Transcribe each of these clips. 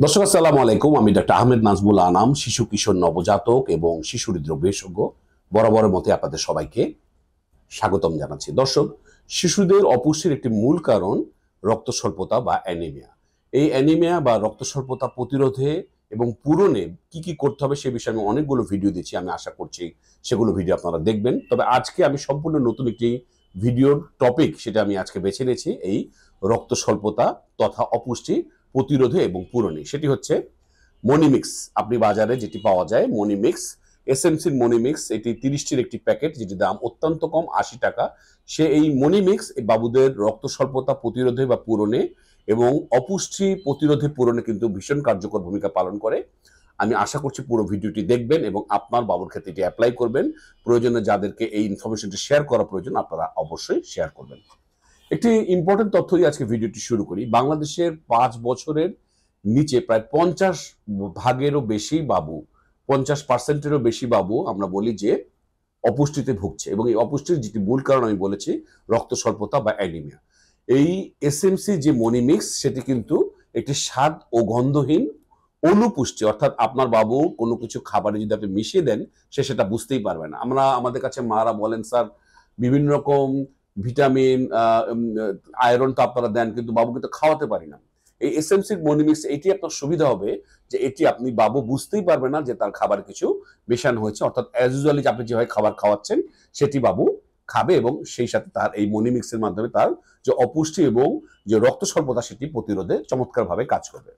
দর্শক আসসালামু আলাইকুম। আমি ডক্টর আহমেদ নাজমুল আনাম, শিশু কিশোর নবজাতক এবং শিশু হৃদরোগ বিশেষজ্ঞ। বরাবরের মতে আপনাদের সবাইকে স্বাগতম জানাচ্ছি। দর্শক, শিশুদের অপুষ্টির একটি মূল কারণ রক্ত স্বল্পতা বা অ্যানিমিয়া। এই অ্যানিমিয়া বা রক্ত স্বল্পতা প্রতিরোধে এবং পূরণে কি কি করতে হবে সে বিষয়ে আমি অনেকগুলো ভিডিও দিচ্ছি। আমি আশা করছি সেগুলো ভিডিও আপনারা দেখবেন। তবে আজকে আমি সম্পূর্ণ নতুন একটি ভিডিওর টপিক সেটা আমি আজকে বেছে নিয়েছি, এই রক্ত স্বল্পতা তথা অপুষ্টি প্রতিরোধে এবং পূরণে। সেটি হচ্ছে মনিমিক্স। আপনি বাজারে যেটি পাওয়া যায় মনিমিক্স, এসএমসির মনিমিক্স, এটি 30টির একটি প্যাকেট যেটির দাম অত্যন্ত কম, 80 টাকা। সে এই মনিমিক্স এই বাবুদের রক্ত স্বল্পতা প্রতিরোধে বা পূরণে এবং অপুষ্টি প্রতিরোধে পূরণে কিন্তু ভীষণ কার্যকর ভূমিকা পালন করে। আমি আশা করছি পুরো ভিডিওটি দেখবেন এবং আপনার বাবুর ক্ষেত্রে এটি অ্যাপ্লাই করবেন। প্রয়োজনে যাদেরকে এই ইনফরমেশনটি শেয়ার করা প্রয়োজন আপনারা অবশ্যই শেয়ার করবেন। একটি ইম্পর্টেন্ট তথ্য দিয়ে আজকে ভিডিওটি শুরু করি। বাংলাদেশের 5 বছরের নিচে প্রায় 50 ভাগেরও বেশি বাবু, 50%-এরও বেশি বাবু আমরা বলি যে অপুষ্টিতে ভুগছে, এবং এই অপুষ্টির যেটি মূল কারণ আমি বলেছি রক্ত স্বল্পতা বা অ্যানিমিয়া। এই এসএমসি যে মনিমিক্স সেটি কিন্তু একটি স্বাদ ও গন্ধহীন অনুপুষ্টি, অর্থাৎ আপনার বাবু কোনো কিছু খাবারে যদি আপনি মিশিয়ে দেন সে সেটা বুঝতেই পারবে না। আমাদের কাছে মারা বলেন, স্যার বিভিন্ন রকম ভিটামিন আয়রন তো আপনারা দেন, কিন্তু বাবুকে তো খাওয়াতে পারি না। এই এসএমসি মনিমিক্স এটি আপনার সুবিধা হবে যে এটি আপনি বাবু বুঝতেই পারবে না যে তার খাবার কিছু মেশানো হয়েছে, অর্থাৎ অ্যাজ ইউজুয়ালি আপনি যেভাবে খাবার খাওয়াচ্ছেন সেটি বাবু খাবে এবং সেই সাথে তার এই মনিমিক্সের মাধ্যমে তার যে অপুষ্টি এবং যে রক্ত স্বল্পতা সেটি প্রতিরোধে চমৎকারভাবে কাজ করবে।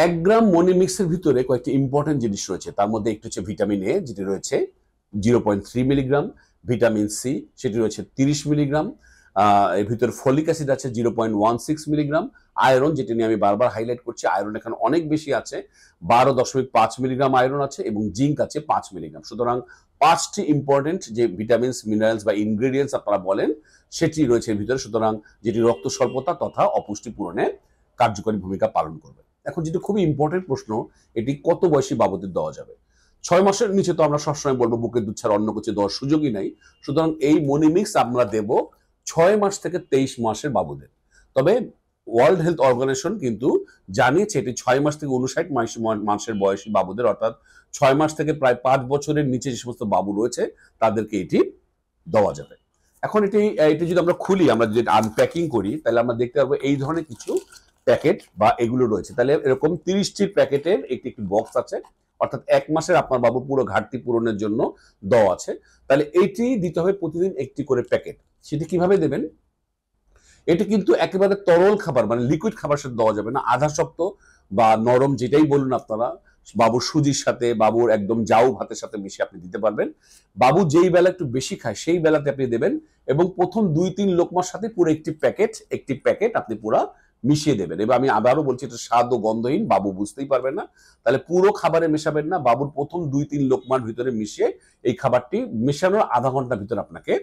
1 গ্রাম মনিমিক্সের ভিতরে কয়েকটি ইম্পর্টেন্ট জিনিস রয়েছে। তার মধ্যে একটি হচ্ছে ভিটামিন এ, যেটি রয়েছে 0.3 মিলিগ্রাম, ভিটামিন সি সেটি রয়েছে 30 মিলিগ্রাম, এর ভিতরে ফলিক অ্যাসিড আছে 0.16 মিলিগ্রাম, আয়রন যেটি নিয়ে আমি বারবার হাইলাইট করছি, আয়রন এখানে অনেক বেশি আছে, 12.5 মিলিগ্রাম আয়রন আছে, এবং জিঙ্ক আছে 5 মিলিগ্রাম। সুতরাং 5টি ইম্পর্টেন্ট যে ভিটামিনস, মিনারেলস বা ইনগ্রেডিয়েন্টস আপনারা বলেন সেটি রয়েছে এর ভিতরে। সুতরাং যেটি রক্ত স্বল্পতা তথা অপুষ্টি পূরণে কার্যকরী ভূমিকা পালন করবে। এখন যেটি খুবই ইম্পর্টেন্ট প্রশ্ন, এটি কত বয়সী বাবুদের দেওয়া যাবে? 6 মাসের নিচে তো আমরা সবসময় বলবো বুকের দুধ ছাড়া অন্য কিছু দেওয়ার সুযোগই নাই। সুতরাং এই মনিমিক্স আমরা দেব 6 মাস থেকে 23 মাসের বাবুদের। তবে ওয়ার্ল্ড হেলথ অর্গানাইজেশন কিন্তু জানিয়েছে এটি 6 মাস থেকে 59 মাসের বয়সী বাবুদের, অর্থাৎ 6 মাস থেকে প্রায় 5 বছরের নিচে যে সমস্ত বাবু রয়েছে তাদেরকে এটি দেওয়া যাবে। এখন এটি এটি যদি আমরা খুলি, আমরা যদি আনপ্যাকিং করি, তাহলে আমরা দেখতে পারবো এই ধরনের কিছু প্যাকেট বা এগুলো রয়েছে। তাহলে এরকম 30টি প্যাকেটের একটি একটি বক্স আছে, অর্থাৎ 1 মাসের আপনার বাবু পুরো ঘাটতি পূরণের জন্য দেওয়া আছে। তাহলে এটি দিতে হবে প্রতিদিন একটি করে প্যাকেট। সেটি কিভাবে দেবেন? এটি কিন্তু একেবারে তরল খাবার মানে লিকুইড খাবার সাথে দেওয়া যাবে না, আধা শক্ত বা নরম যেটাই বলুন আপনারা, বাবুর সুজির সাথে, বাবুর একদম জাউ ভাতের সাথে মিশিয়ে আপনি দিতে পারবেন। বাবু যেই বেলা একটু বেশি খায় সেই বেলাতে আপনি দেবেন, এবং প্রথম 2-3 লোকমার সাথে পুরো একটি প্যাকেট আপনি পুরো মিশিয়ে দেবেন। এবার আমি আবারও বলছি, এটা স্বাদ ও গন্ধহীন, বাবু বুঝতেই পারবে না। তাহলে পুরো খাবারে মেশাবেন না, বাবুর প্রথম 2-3 লোকমার ভিতরে মিশিয়ে এই খাবারটি মেশানোর আধা ঘন্টার ভিতরে আপনাকে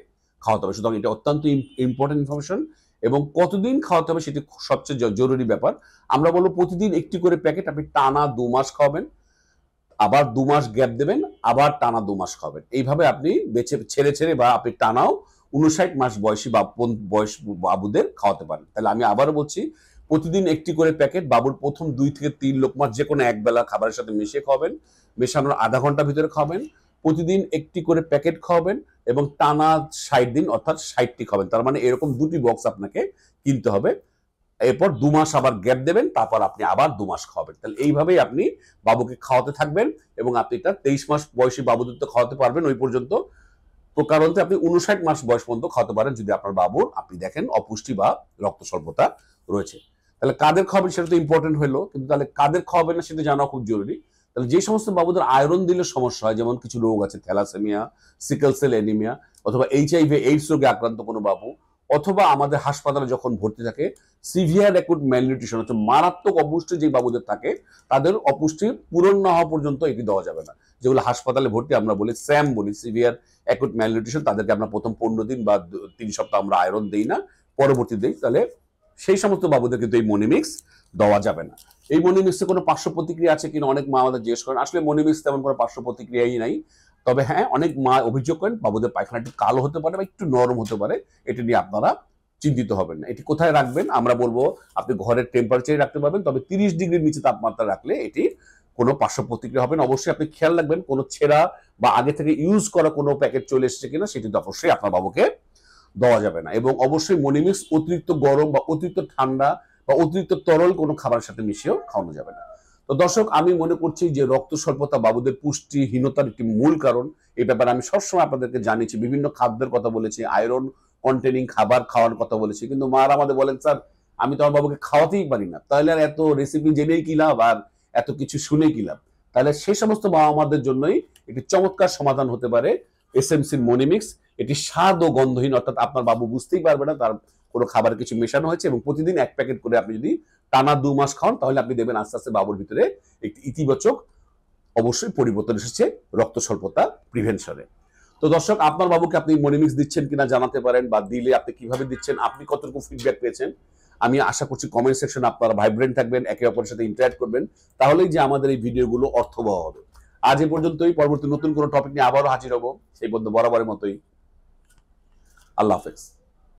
খাওয়াতে হবে। সুতরাং এটা অত্যন্ত ইম্পর্টেন্ট ইনফরমেশন। এবং কতদিন খাওয়াতে হবে সেটি সবচেয়ে জরুরি ব্যাপার। আমরা বলবো প্রতিদিন একটি করে প্যাকেট আপনি টানা 2 মাস খাওয়াবেন, আবার 2 মাস গ্যাপ দেবেন, আবার টানা 2 মাস খাওয়াবেন। এইভাবে আপনি বেছে ছেড়ে ছেড়ে বা আপনি টানাও 59 মাস বয়সী বা বয়স বাবুদের খাওয়াতে পারেন। তাহলে আমি আবারও বলছি, প্রতিদিন একটি করে প্যাকেট বাবুর প্রথম 2 থেকে 3 লোকমা যে কোনো এক বেলা খাবারের সাথে মিশিয়ে খাওয়াবেন, মেশানোর আধা ঘন্টার ভিতরে খাওয়াবেন, প্রতিদিন একটি করে প্যাকেট খাওয়াবেন এবং টানা 60 দিন অর্থাৎ 60টি খাবেন। তার মানে এরকম 2টি বক্স আপনাকে কিনতে হবে। এরপর 2 মাস আবার গ্যাপ দেবেন, তারপর আপনি আবার 2 মাস খাওয়াবেন। তাহলে এইভাবেই আপনি বাবুকে খাওয়াতে থাকবেন এবং আপনি এটা 23 মাস বয়সী বাবুদের তো খাওয়াতে পারবেন ওই পর্যন্ত। প্রকারান্তে আপনি 59 মাস বয়স পর্যন্ত খাওয়াতে পারেন যদি আপনার বাবুর আপনি দেখেন অপুষ্টি বা রক্ত স্বল্পতা রয়েছে। তাহলে কাদের খাওয়াবেন সেটা তো ইম্পর্টেন্ট হলো, কিন্তু তাহলে কাদের খাওয়াবেন না সেটা জানা খুব জরুরি। তাহলে যে সমস্ত বাবুদের আয়রন দিলে সমস্যা হয়, যেমন কিছু রোগ আছে, থ্যালাসেমিয়া, সিকেল সেল অ্যানিমিয়া, অথবা এইচআইভি এইডস রোগে আক্রান্ত কোনো বাবু, অথবা আমাদের হাসপাতালে যখন ভর্তি থাকে সিভিয়ার অ্যাকুট ম্যালনিউট্রিশন, হচ্ছে মারাত্মক অপুষ্টি যে বাবুদের থাকে, তাদের অপুষ্টি পূরণ না হওয়া পর্যন্ত এটি দেওয়া যাবে না। যেগুলো হাসপাতালে ভর্তি আমরা বলি স্যাম বলি, সিভিয়ার অ্যাকুট ম্যালনিউট্রিশন, তাদেরকে আমরা প্রথম 15 দিন বা 3 সপ্তাহ আমরা আয়রন দিই না, পরবর্তী দিই। তাহলে সেই সমস্ত বাবুদের কিন্তু এই মনিমিক্স দেওয়া যাবে না। এই মনিমিক্সে কোনো পার্শ্ব প্রতিক্রিয়া আছে কিনা অনেক মা আমাদের জিজ্ঞেস করেন। আসলে মনিমিক্স তেমন কোনো পার্শ্ব প্রতিক্রিয়াই নাই। তবে হ্যাঁ, অনেক মা অভিযোগ করেন বাবুদের পায়খানাটি কালো হতে পারে বা একটু নরম হতে পারে, এটি নিয়ে আপনারা চিন্তিত হবেন না। এটি কোথায় রাখবেন আমরা বলবো আপনি ঘরের টেম্পারেচারে রাখতে পারবেন, তবে 30 ডিগ্রির নিচে তাপমাত্রা রাখলে এটি কোনো পার্শ্ব প্রতিক্রিয়া হবে না। অবশ্যই আপনি খেয়াল রাখবেন কোনো ছেঁড়া বা আগে থেকে ইউজ করা কোনো প্যাকেট চলে এসেছে কিনা সেটি তো অবশ্যই আপনার বাবুকে দেওয়া যাবে না। এবং অবশ্যই মনিমিক্স অতিরিক্ত গরম বা অতিরিক্ত ঠান্ডা বা অতিরিক্ত তরল কোনো খাবারের সাথে মিশিয়েও খাওয়ানো যাবে না। তো দর্শক, আমি মনে করছি যে রক্ত স্বল্পতা বাবুদের পুষ্টিহীনতার একটি মূল কারণ। এই ব্যাপারে আমি সবসময় আপনাদেরকে জানিয়েছি, বিভিন্ন খাদ্যের কথা বলেছি, আয়রন কন্টেনিং খাবার খাওয়ার কথা বলেছি, কিন্তু মারা আমাদের বলেন স্যার আমি তো আমার বাবুকে খাওয়াতেই পারি না, তাহলে আর এত রেসিপি জেনেই কি লাভ, আর এত কিছু শুনে কি লাভ। তাহলে সেই সমস্ত বাবা মাদের জন্যই একটি চমৎকার সমাধান হতে পারে এসএমসির মনিমিক্স। এটি স্বাদ ও গন্ধহীন, অর্থাৎ আপনার বাবু বুঝতেই পারবে না তার কোনো খাবার কিছু মেশানো হয়েছে, এবং প্রতিদিন 1 প্যাকেট করে আপনি যদি টানা 2 মাস খাওয়ান তাহলে আপনি দেখবেন আস্তে আস্তে বাবুর ভিতরে একটি ইতিবাচক অবশ্যই পরিবর্তন এসেছে রক্ত স্বল্পতা প্রিভেনশনে। তো দর্শক, আপনার বাবুকে আপনি মনিমিক্স দিচ্ছেন কিনা জানাতে পারেন, বা দিলে আপনি কিভাবে দিচ্ছেন, আপনি কতটুকু ফিডব্যাক পেয়েছেন। আমি আশা করছি কমেন্ট সেকশনে আপনারা ভাইব্রেন্ট থাকবেন, একে অপরের সাথে ইন্টারঅ্যাক্ট করবেন, তাহলেই যে আমাদের এই ভিডিওগুলো অর্থবহ হবে। আজ এ পর্যন্তই, পরবর্তী নতুন কোনো টপিক নিয়ে আবারও হাজির হব, সেই পর্যন্ত বরাবরের মতোই আল্লাহ হাফেজ।